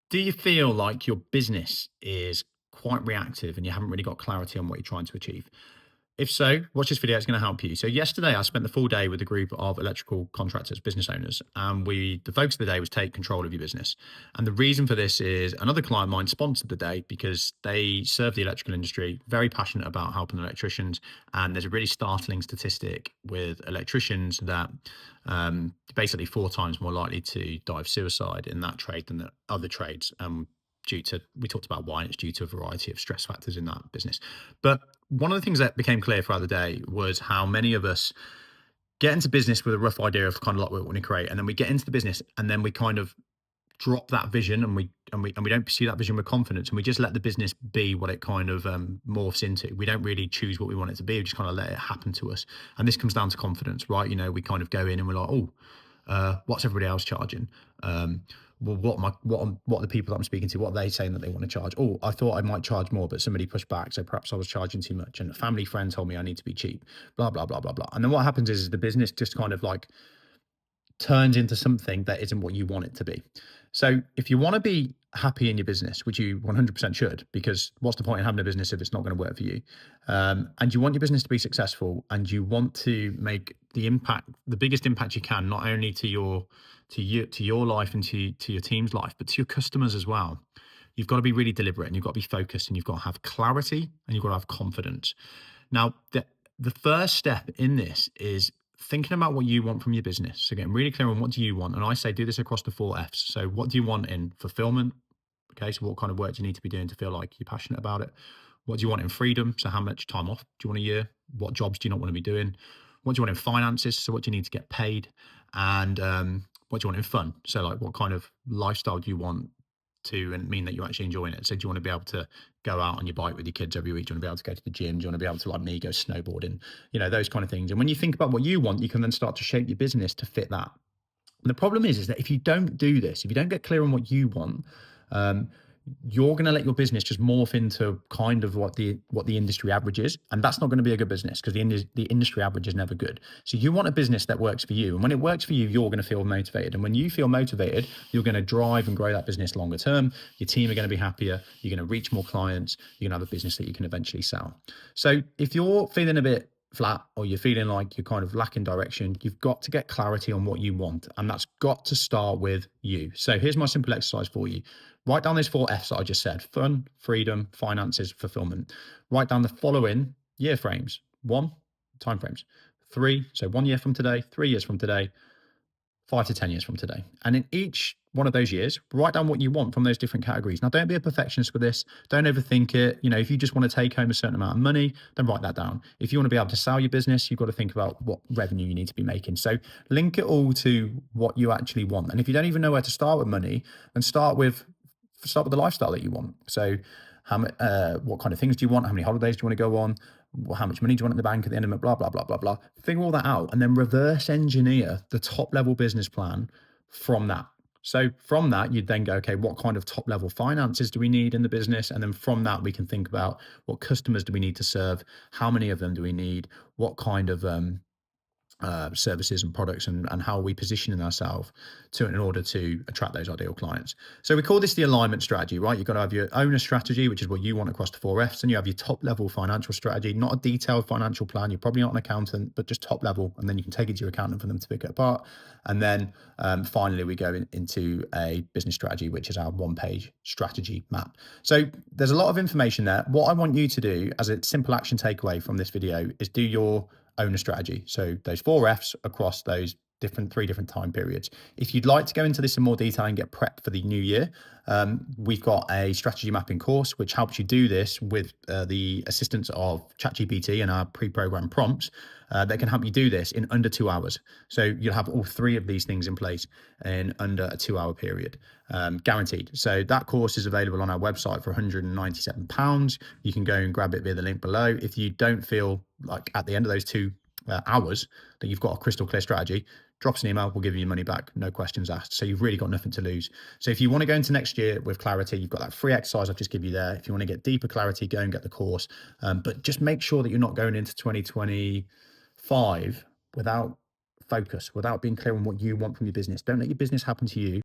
Do you feel like your business is quite reactive and you haven't really got clarity on what you're trying to achieve? If so, watch this video, it's going to help you. So yesterday I spent the full day with a group of electrical contractors, business owners, and the focus of the day was take control of your business. And the reason for this is another client of mine sponsored the day because they serve the electrical industry, very passionate about helping electricians. And there's a really startling statistic with electricians that basically four times more likely to die of suicide in that trade than the other trades. Due to, we talked about why, and it's due to a variety of stress factors in that business. But one of the things that became clear throughout the day was how many of us get into business with a rough idea of kind of like what we want to create, and then we get into the business, and then we kind of drop that vision, and we don't pursue that vision with confidence, and we just let the business be what it kind of morphs into. We don't really choose what we want it to be. We just kind of let it happen to us, and this comes down to confidence, right? We kind of go in and we're like, oh, what's everybody else charging? Well, what are the people that I'm speaking to? What are they saying that they want to charge? Oh, I thought I might charge more, but somebody pushed back, so perhaps I was charging too much. And a family friend told me I need to be cheap. Blah blah blah blah blah. And then what happens is the business just kind of like turns into something that isn't what you want it to be. So if you want to be happy in your business, which you 100% should, because what's the point in having a business if it's not going to work for you? And you want your business to be successful, and you want to make the biggest impact you can, not only to your life and to your team's life, but to your customers as well. You've got to be really deliberate, and you've got to be focused, and you've got to have clarity, and you've got to have confidence. Now, the first step in this is thinking about what you want from your business. So getting really clear on what do you want. And I say do this across the four F's. So what do you want in fulfillment? Okay, so what kind of work do you need to be doing to feel like you're passionate about it? What do you want in freedom? So how much time off do you want a year? What jobs do you not want to be doing? What do you want in finances? So what do you need to get paid? And what do you want in fun? So like what kind of lifestyle do you want to and mean that you're actually enjoying it? So do you want to be able to go out on your bike with your kids every week? Do you want to be able to go to the gym? Do you want to be able to, like me, go snowboarding? Those kind of things. And when you think about what you want, you can then start to shape your business to fit that. And the problem is that if you don't do this, if you don't get clear on what you want, um, you're going to let your business just morph into kind of what the industry average is, and that's not going to be a good business because the industry average is never good. So you want a business that works for you, and when it works for you, you're going to feel motivated, and when you feel motivated, you're going to drive and grow that business longer term. Your team are going to be happier. You're going to reach more clients. You're going to have a business that you can eventually sell. So if you're feeling a bit flat or you're feeling like you're kind of lacking direction, you've got to get clarity on what you want. And that's got to start with you. So here's my simple exercise for you. Write down those four F's that I just said: fun, freedom, finances, fulfillment. Write down the following year frames. One, time frames. Three, so 1 year from today, 3 years from today, 5 to 10 years from today. And in each one of those years, write down what you want from those different categories. Now, don't be a perfectionist with this. Don't overthink it. If you just want to take home a certain amount of money, then write that down. If you want to be able to sell your business, you've got to think about what revenue you need to be making. So link it all to what you actually want. And if you don't even know where to start with money, then start with the lifestyle that you want. So what kind of things do you want? How many holidays do you want to go on? How much money do you want in the bank at the end of it? Blah, blah, blah, blah, blah. Figure all that out and then reverse engineer the top level business plan from that. So from that, you'd then go, okay, what kind of top level finances do we need in the business? And then from that, we can think about what customers do we need to serve? How many of them do we need? What kind of services and products, and how are we positioning ourselves in order to attract those ideal clients. So we call this the alignment strategy, right? You've got to have your owner strategy, which is what you want across the four F's, and you have your top level financial strategy, not a detailed financial plan. You're probably not an accountant, but just top level, and then you can take it to your accountant for them to pick it apart. And then finally, we go into a business strategy, which is our one-page strategy map. So there's a lot of information there. What I want you to do as a simple action takeaway from this video is do your owner strategy. So those four F's across those three different time periods. If you'd like to go into this in more detail and get prepped for the new year, we've got a strategy mapping course which helps you do this with the assistance of ChatGPT and our pre-programmed prompts that can help you do this in under 2 hours. So you'll have all three of these things in place in under a 2-hour period, guaranteed. So that course is available on our website for £197. You can go and grab it via the link below. If you don't feel like at the end of those 2 hours that you've got a crystal clear strategy, drop us an email, we'll give you your money back, no questions asked. So you've really got nothing to lose. So if you want to go into next year with clarity, you've got that free exercise I've just given you there. If you want to get deeper clarity, go and get the course. But just make sure that you're not going into 2025 without focus, without being clear on what you want from your business. Don't let your business happen to you.